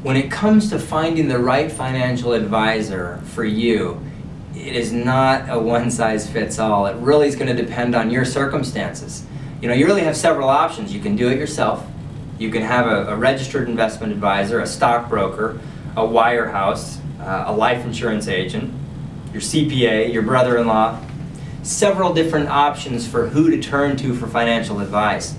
when it comes to finding the right financial advisor for you, it is not a one-size-fits-all. It really is going to depend on your circumstances. You really have several options. You can do it yourself. You can have a registered investment advisor, a stockbroker, a wirehouse, a life insurance agent, your CPA, your brother-in-law. Several different options for who to turn to for financial advice,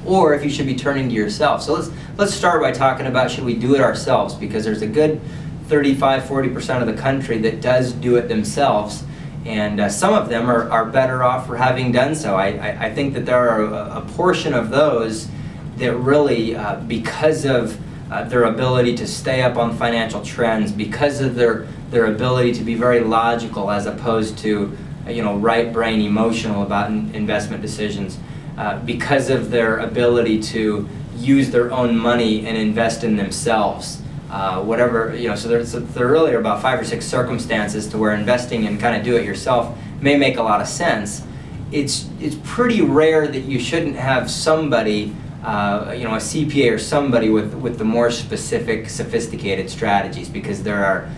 or if you should be turning to yourself. So let's start by talking about, should we do it ourselves, because there's a good 35-40% of the country that does do it themselves, and some of them are better off for having done so. I think that there are a portion of those that really, because of their ability to stay up on financial trends, because of their ability to be very logical as opposed to right brain emotional about investment decisions, because of their ability to use their own money and invest in themselves. So there really are about 5 or 6 circumstances to where investing and kind of do it yourself may make a lot of sense. It's pretty rare that you shouldn't have somebody, a CPA or somebody with the more specific, sophisticated strategies, because there are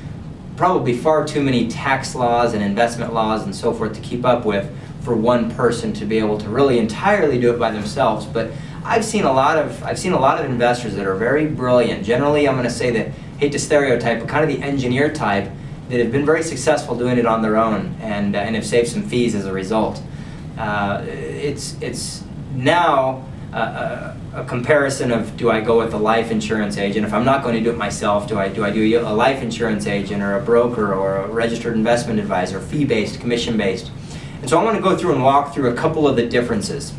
probably far too many tax laws and investment laws and so forth to keep up with for one person to be able to really entirely do it by themselves. But I've seen a lot of investors that are very brilliant. Generally, I'm going to say that, hate to stereotype, but kind of the engineer type, that have been very successful doing it on their own and have saved some fees as a result. It's now a comparison of, do I go with a life insurance agent? If I'm not going to do it myself, do I do a life insurance agent or a broker or a registered investment advisor, fee-based, commission-based? And so I want to go through and walk through a couple of the differences.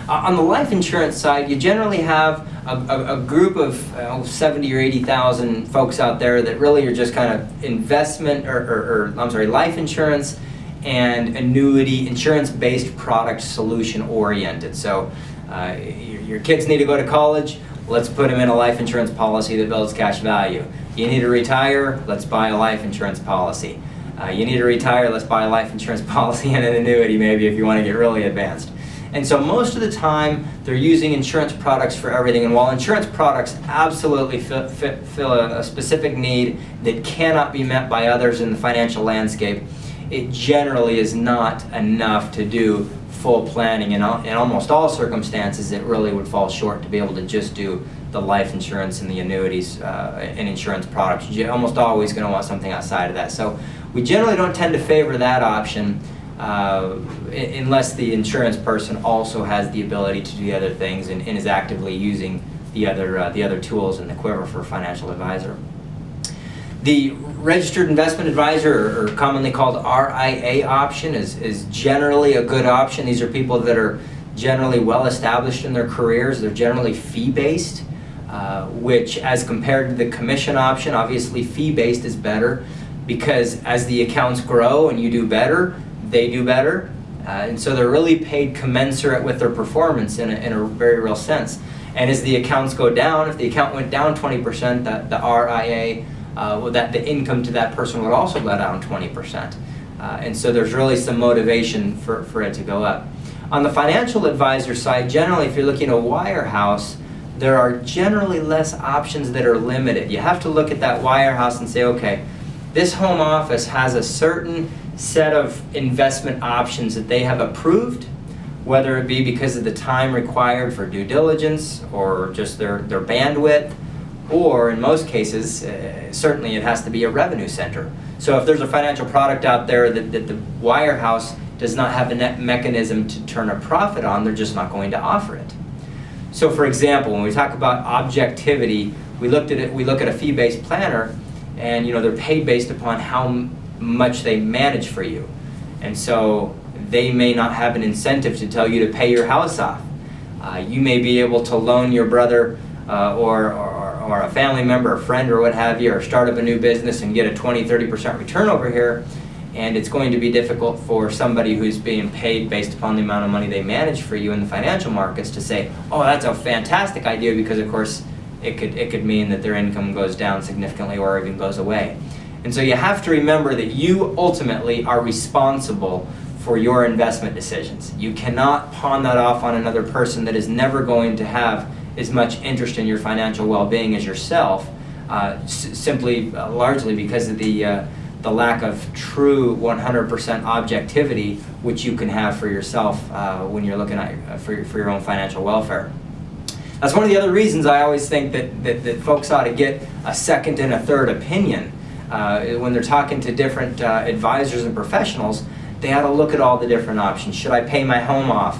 On the life insurance side, you generally have a group of 70 or 80,000 folks out there that really are just kind of life insurance and annuity, insurance-based product solution oriented. So your kids need to go to college, let's put them in a life insurance policy that builds cash value. You need to retire, let's buy a life insurance policy. You need to retire, let's buy a life insurance policy and an annuity maybe if you want to get really advanced. And so most of the time, they're using insurance products for everything. And while insurance products absolutely fill a specific need that cannot be met by others in the financial landscape, it generally is not enough to do full planning. In almost all circumstances, it really would fall short to be able to just do the life insurance and the annuities and insurance products. You're almost always going to want something outside of that. So we generally don't tend to favor that option unless the insurance person also has the ability to do the other things and is actively using the other tools in the quiver for a financial advisor. The registered investment advisor, or commonly called RIA option, is generally a good option. These are people that are generally well established in their careers. They're generally fee-based, which as compared to the commission option, obviously fee-based is better, because as the accounts grow and you do better, they do better, and so they're really paid commensurate with their performance in a very real sense. And as the accounts go down, if the account went down 20%, the RIA, the income to that person would also go down 20%. And so there's really some motivation for it to go up. On the financial advisor side, generally if you're looking at a wirehouse, there are generally less options that are limited. You have to look at that wirehouse and say, okay, this home office has a certain set of investment options that they have approved, whether it be because of the time required for due diligence or just their bandwidth, or in most cases, certainly it has to be a revenue center. So if there's a financial product out there that the wirehouse does not have a net mechanism to turn a profit on, they're just not going to offer it. So for example, when we talk about objectivity, we look at a fee-based planner, and they're paid based upon how much they manage for you. And so they may not have an incentive to tell you to pay your house off. You may be able to loan your brother or a family member, a friend or what have you, or start up a new business and get a 20-30% return over here, and it's going to be difficult for somebody who's being paid based upon the amount of money they manage for you in the financial markets to say, oh, that's a fantastic idea, because of course it could mean that their income goes down significantly or even goes away. And so you have to remember that you ultimately are responsible for your investment decisions. You cannot pawn that off on another person that is never going to have as much interest in your financial well-being as yourself, simply largely because of the lack of true 100% objectivity which you can have for yourself when you're looking at for your own financial welfare. That's one of the other reasons I always think that folks ought to get a second and a third opinion. When they're talking to different advisors and professionals, they ought to look at all the different options. Should I pay my home off?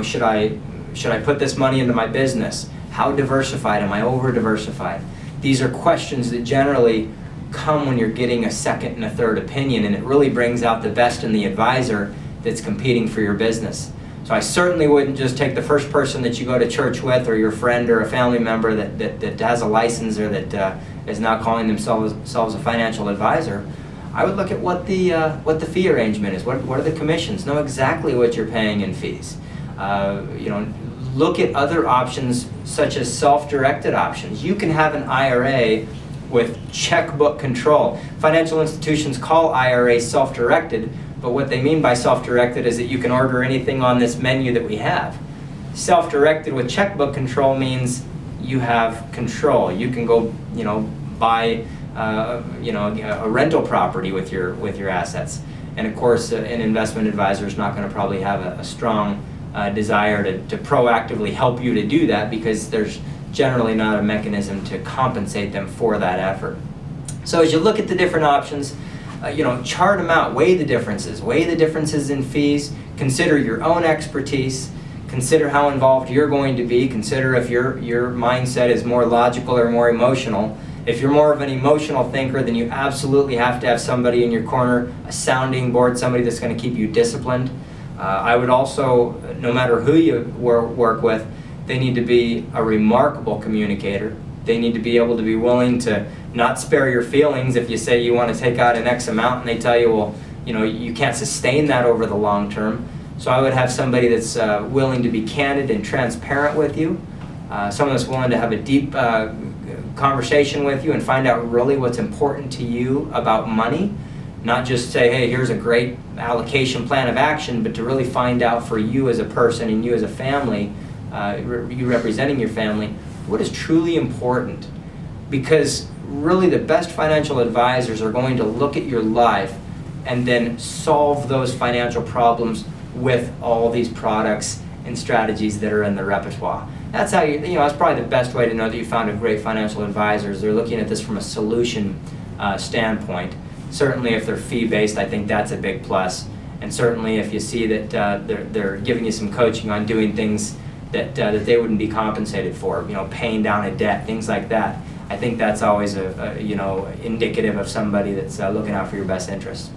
Should I put this money into my business? How diversified am I? Over diversified? These are questions that generally come when you're getting a second and a third opinion, and it really brings out the best in the advisor that's competing for your business. So I certainly wouldn't just take the first person that you go to church with, or your friend or a family member that has a license, or that is now calling themselves a financial advisor. I would look at what the fee arrangement is. What are the commissions? Know exactly what you're paying in fees. Look at other options such as self-directed options. You can have an IRA with checkbook control. Financial institutions call IRAs self-directed, but what they mean by self-directed is that you can order anything on this menu that we have. Self-directed with checkbook control means you have control. You can go, buy, a rental property with your assets. And of course, an investment advisor is not going to probably have a strong desire to proactively help you to do that, because there's generally not a mechanism to compensate them for that effort. So as you look at the different options, chart them out, weigh the differences in fees, consider your own expertise, consider how involved you're going to be, consider if your mindset is more logical or more emotional. If you're more of an emotional thinker, then you absolutely have to have somebody in your corner, a sounding board, somebody that's going to keep you disciplined. I would also, no matter who you work with, they need to be a remarkable communicator. They need to be able to be willing to not spare your feelings if you say you want to take out an X amount and they tell you, well, you can't sustain that over the long term. So I would have somebody that's willing to be candid and transparent with you, someone that's willing to have a deep conversation with you and find out really what's important to you about money. Not just say, hey, here's a great allocation plan of action, but to really find out for you as a person and you as a family, you representing your family, what is truly important. Because really the best financial advisors are going to look at your life and then solve those financial problems with all these products and strategies that are in the repertoire. That's how that's probably the best way to know that you found a great financial advisor, is they're looking at this from a solution standpoint. Certainly if they're fee-based, I think that's a big plus. And certainly if you see that they're giving you some coaching on doing things that they wouldn't be compensated for, paying down a debt, things like that. I think that's always indicative of somebody that's looking out for your best interest.